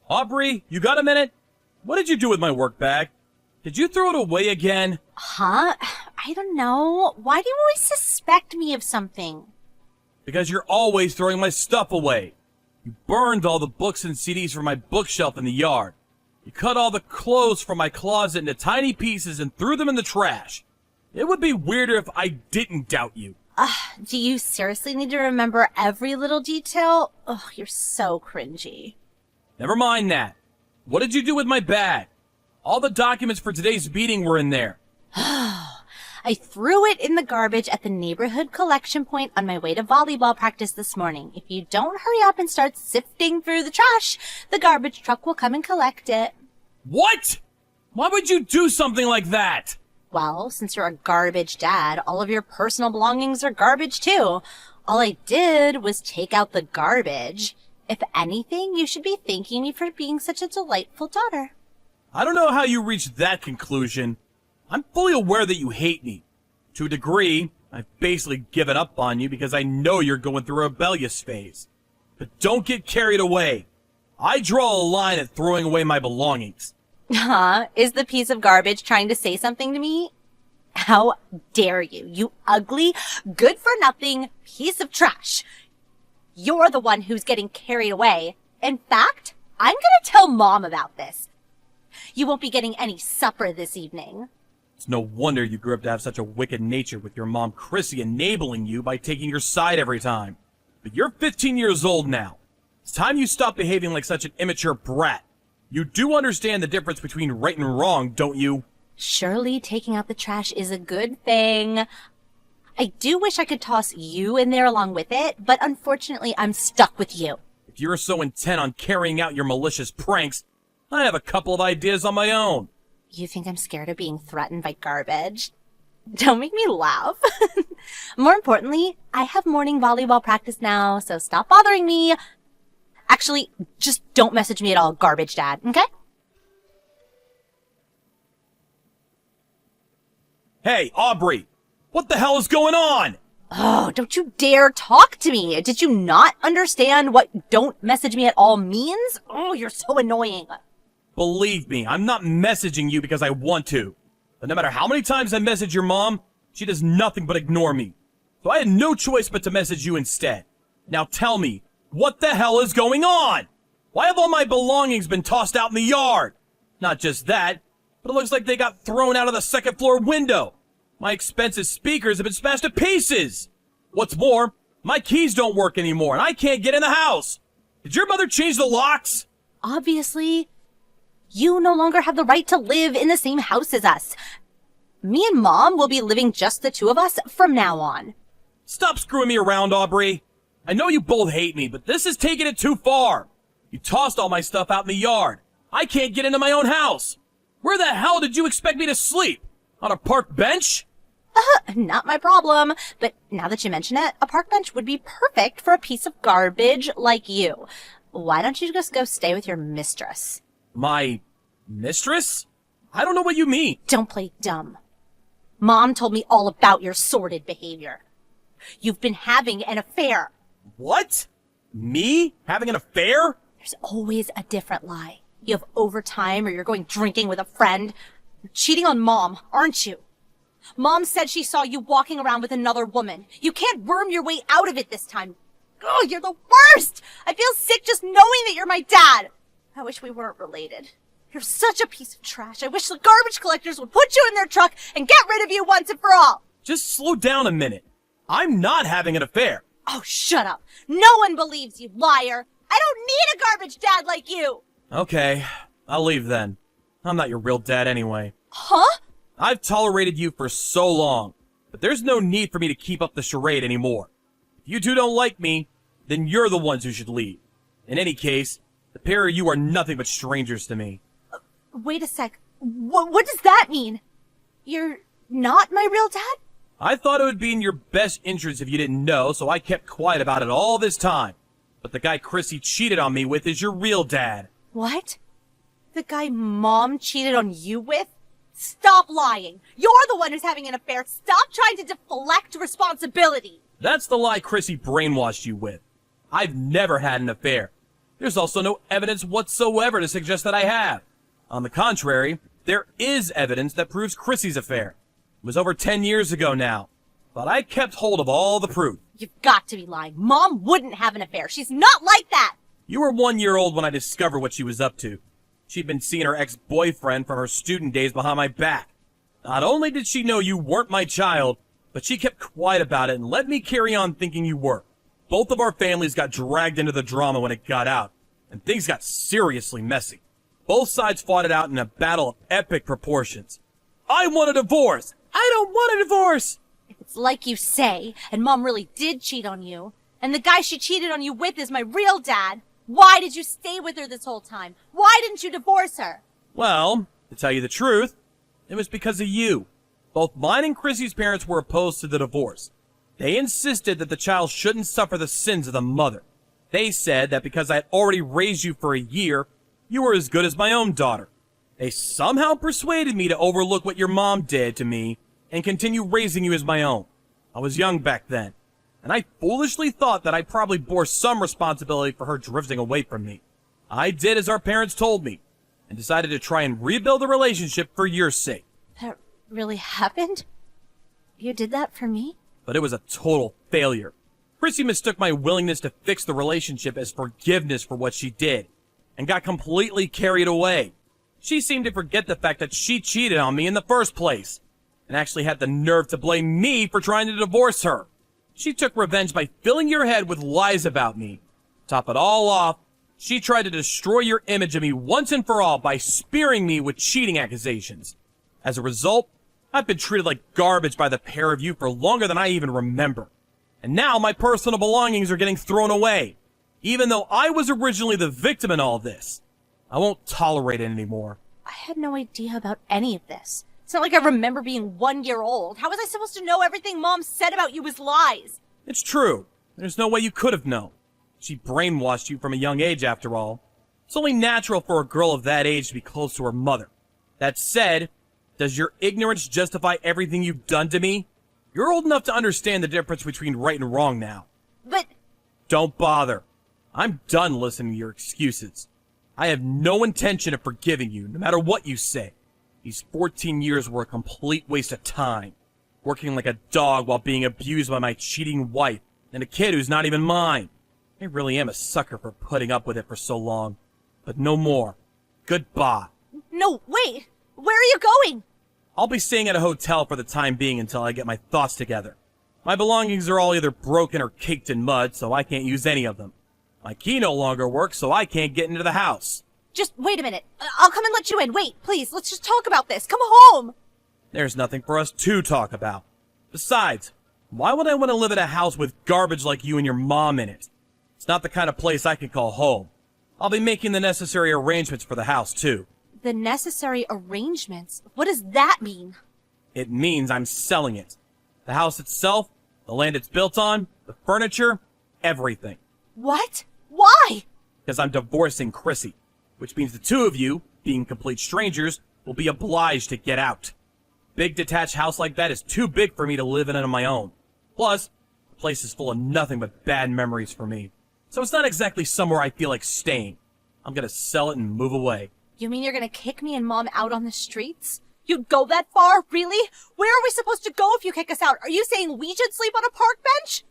Aubrey, you got a minute? What did you do with my work bag? Did you throw it away again? Huh? I don't know. Why do you always suspect me of something? Because you're always throwing my stuff away. You burned all the books and CDs from my bookshelf in the yard. You cut all the clothes from my closet into tiny pieces and threw them in the trash. It would be weirder if I didn't doubt you. Do you seriously need to remember every little detail? Ugh, you're so cringy. Never mind that. What did you do with my bag? All the documents for today's meeting were in there. I threw it in the garbage at the neighborhood collection point on my way to volleyball practice this morning. If you don't hurry up and start sifting through the trash, the garbage truck will come and collect it. What? Why would you do something like that? Well, since you're a garbage dad, all of your personal belongings are garbage too. All I did was take out the garbage. If anything, you should be thanking me for being such a delightful daughter. I don't know how you reached that conclusion. I'm fully aware that you hate me. To a degree, I've basically given up on you because I know you're going through a rebellious phase. But don't get carried away. I draw a line at throwing away my belongings. Is the piece of garbage trying to say something to me? How dare you, you ugly, good-for-nothing piece of trash. You're the one who's getting carried away. In fact, I'm gonna tell Mom about this. You won't be getting any supper this evening. It's no wonder you grew up to have such a wicked nature with your mom Chrissy enabling you by taking your side every time. But you're 15 years old now. It's time you stop behaving like such an immature brat. You do understand the difference between right and wrong, don't you? Surely taking out the trash is a good thing. I do wish I could toss you in there along with it, but unfortunately I'm stuck with you. If you're so intent on carrying out your malicious pranks, I have a couple of ideas on my own. You think I'm scared of being threatened by garbage? Don't make me laugh. More importantly, I have morning volleyball practice now, so stop bothering me. Actually, just don't message me at all, garbage dad, okay? Hey, Aubrey! What the hell is going on? Oh, don't you dare talk to me. Did you not understand what don't message me at all means? Oh, you're so annoying. Believe me, I'm not messaging you because I want to. But no matter how many times I message your mom, she does nothing but ignore me. So I had no choice but to message you instead. Now tell me, what the hell is going on? Why have all my belongings been tossed out in the yard? Not just that, but it looks like they got thrown out of the second floor window. My expensive speakers have been smashed to pieces. What's more, my keys don't work anymore and I can't get in the house. Did your mother change the locks? Obviously, you no longer have the right to live in the same house as us. Me and Mom will be living just the two of us from now on. Stop screwing me around, Aubrey. I know you both hate me, but this is taking it too far. You tossed all my stuff out in the yard. I can't get into my own house. Where the hell did you expect me to sleep? On a park bench? Not my problem. But now that you mention it, a park bench would be perfect for a piece of garbage like you. Why don't you just go stay with your mistress? My mistress? I don't know what you mean. Don't play dumb. Mom told me all about your sordid behavior. You've been having an affair. What? Me? Having an affair? There's always a different lie. You have overtime or you're going drinking with a friend. You're cheating on Mom, aren't you? Mom said she saw you walking around with another woman. You can't worm your way out of it this time. Oh, you're the worst! I feel sick just knowing that you're my dad. I wish we weren't related. You're such a piece of trash. I wish the garbage collectors would put you in their truck and get rid of you once and for all. Just slow down a minute. I'm not having an affair. Oh, shut up. No one believes you, liar. I don't need a garbage dad like you. Okay, I'll leave then. I'm not your real dad anyway. Huh? I've tolerated you for so long, but there's no need for me to keep up the charade anymore. If you two don't like me, then you're the ones who should leave. In any case, the pair of you are nothing but strangers to me. Wait a sec. What does that mean? You're not my real dad? I thought it would be in your best interest if you didn't know, so I kept quiet about it all this time. But the guy Chrissy cheated on me with is your real dad. What? The guy Mom cheated on you with? Stop lying. You're the one who's having an affair. Stop trying to deflect responsibility. That's the lie Chrissy brainwashed you with. I've never had an affair. There's also no evidence whatsoever to suggest that I have. On the contrary, there is evidence that proves Chrissy's affair. It was over 10 years ago now, but I kept hold of all the proof. You've got to be lying. Mom wouldn't have an affair. She's not like that. You were 1 year old when I discovered what she was up to. She'd been seeing her ex-boyfriend from her student days behind my back. Not only did she know you weren't my child, but she kept quiet about it and let me carry on thinking you were. Both of our families got dragged into the drama when it got out, and things got seriously messy. Both sides fought it out in a battle of epic proportions. I want a divorce! I don't want a divorce! If it's like you say, and Mom really did cheat on you, and the guy she cheated on you with is my real dad, why did you stay with her this whole time? Why didn't you divorce her? Well, to tell you the truth, it was because of you. Both mine and Chrissy's parents were opposed to the divorce. They insisted that the child shouldn't suffer the sins of the mother. They said that because I had already raised you for a year, you were as good as my own daughter. They somehow persuaded me to overlook what your mom did to me and continue raising you as my own. I was young back then, and I foolishly thought that I probably bore some responsibility for her drifting away from me. I did as our parents told me, and decided to try and rebuild the relationship for your sake. That really happened? You did that for me? But it was a total failure. Chrissy mistook my willingness to fix the relationship as forgiveness for what she did, and got completely carried away. She seemed to forget the fact that she cheated on me in the first place, and actually had the nerve to blame me for trying to divorce her. She took revenge by filling your head with lies about me. Top it all off, she tried to destroy your image of me once and for all by spearing me with cheating accusations. As a result, I've been treated like garbage by the pair of you for longer than I even remember. And now my personal belongings are getting thrown away, even though I was originally the victim in all this. I won't tolerate it anymore. I had no idea about any of this. It's not like I remember being 1 year old. How was I supposed to know everything Mom said about you was lies? It's true. There's no way you could have known. She brainwashed you from a young age, after all. It's only natural for a girl of that age to be close to her mother. That said, does your ignorance justify everything you've done to me? You're old enough to understand the difference between right and wrong now. But Don't bother. I'm done listening to your excuses. I have no intention of forgiving you, no matter what you say. These 14 years were a complete waste of time. Working like a dog while being abused by my cheating wife and a kid who's not even mine. I really am a sucker for putting up with it for so long. But no more. Goodbye. no, wait! Where are you going? I'll be staying at a hotel for the time being until I get my thoughts together. My belongings are all either broken or caked in mud, so I can't use any of them. My key no longer works, so I can't get into the house. Just wait a minute. I'll come and let you in. Wait, please, let's just talk about this. Come home! There's nothing for us to talk about. Besides, why would I want to live in a house with garbage like you and your mom in it? It's not the kind of place I can call home. I'll be making the necessary arrangements for the house, too. The necessary arrangements? What does that mean? It means I'm selling it. The house itself, the land it's built on, the furniture, everything. What? Why? Because I'm divorcing Chrissy, which means the two of you, being complete strangers, will be obliged to get out. Big detached house like that is too big for me to live in on my own. Plus, the place is full of nothing but bad memories for me. So it's not exactly somewhere I feel like staying. I'm gonna sell it and move away. You mean you're gonna kick me and Mom out on the streets? You'd go that far? Really? Where are we supposed to go if you kick us out? Are you saying we should sleep on a park bench?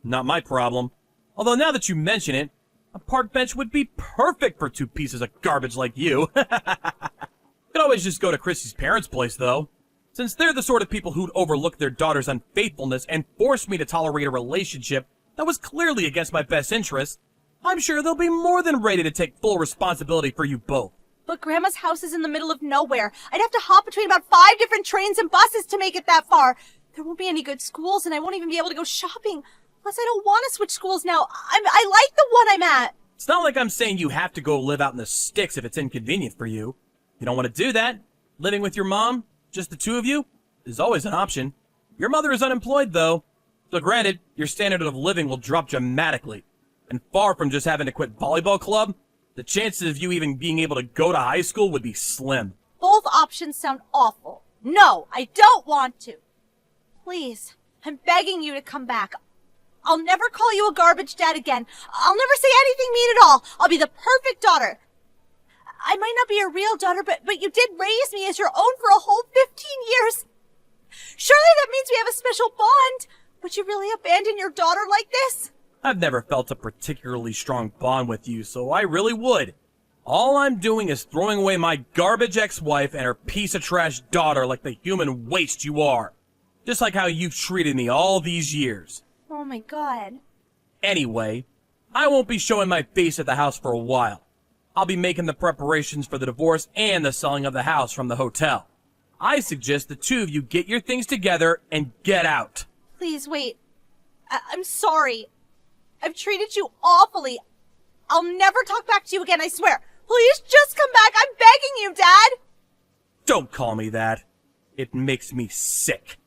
Not my problem. Although now that you mention it, a park bench would be perfect for two pieces of garbage like you. Could always just go to Chrissy's parents' place, though. Since they're the sort of people who'd overlook their daughter's unfaithfulness and force me to tolerate a relationship that was clearly against my best interests, I'm sure they'll be more than ready to take full responsibility for you both. But Grandma's house is in the middle of nowhere. I'd have to hop between about 5 different trains and buses to make it that far. There won't be any good schools, and I won't even be able to go shopping. Plus, I don't want to switch schools now. I like the one I'm at. It's not like I'm saying you have to go live out in the sticks if it's inconvenient for you. You don't want to do that? Living with your mom? Just the two of you? Is always an option. Your mother is unemployed, though. So granted, your standard of living will drop dramatically. And far from just having to quit volleyball club, the chances of you even being able to go to high school would be slim. Both options sound awful. No, I don't want to. Please, I'm begging you to come back. I'll never call you a garbage dad again. I'll never say anything mean at all. I'll be the perfect daughter. I might not be a real daughter, but you did raise me as your own for a whole 15 years. Surely that means we have a special bond. Would you really abandon your daughter like this? I've never felt a particularly strong bond with you, so I really would. All I'm doing is throwing away my garbage ex-wife and her piece of trash daughter like the human waste you are. Just like how you've treated me all these years. Oh my god. Anyway, I won't be showing my face at the house for a while. I'll be making the preparations for the divorce and the selling of the house from the hotel. I suggest the two of you get your things together and get out. Please wait. I'm sorry. I've treated you awfully. I'll never talk back to you again, I swear. Please just come back. I'm begging you, Dad. Don't call me that. It makes me sick.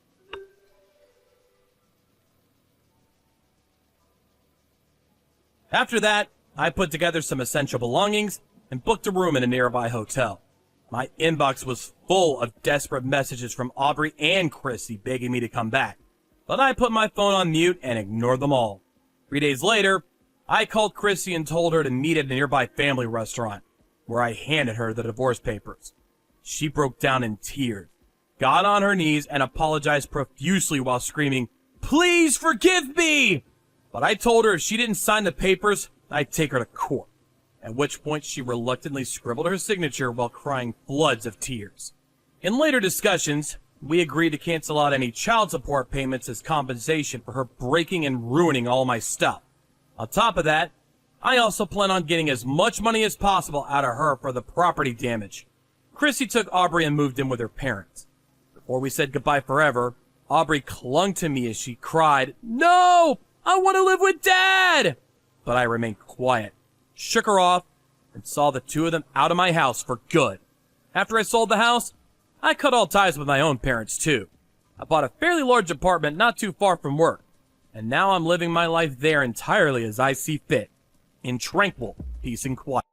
After that, I put together some essential belongings and booked a room in a nearby hotel. My inbox was full of desperate messages from Aubrey and Chrissy begging me to come back, but I put my phone on mute and ignored them all. 3 days later, I called Chrissy and told her to meet at a nearby family restaurant, where I handed her the divorce papers. She broke down in tears, got on her knees, and apologized profusely while screaming, "Please forgive me!" But I told her if she didn't sign the papers, I'd take her to court, at which point she reluctantly scribbled her signature while crying floods of tears. In later discussions, we agreed to cancel out any child support payments as compensation for her breaking and ruining all my stuff. On top of that, I also plan on getting as much money as possible out of her for the property damage. Chrissy took Aubrey and moved in with her parents. Before we said goodbye forever, Aubrey clung to me as she cried, "No! I want to live with Dad!" But I remained quiet, shook her off, and saw the two of them out of my house for good. After I sold the house, I cut all ties with my own parents too. I bought a fairly large apartment not too far from work, and now I'm living my life there entirely as I see fit, in tranquil peace and quiet.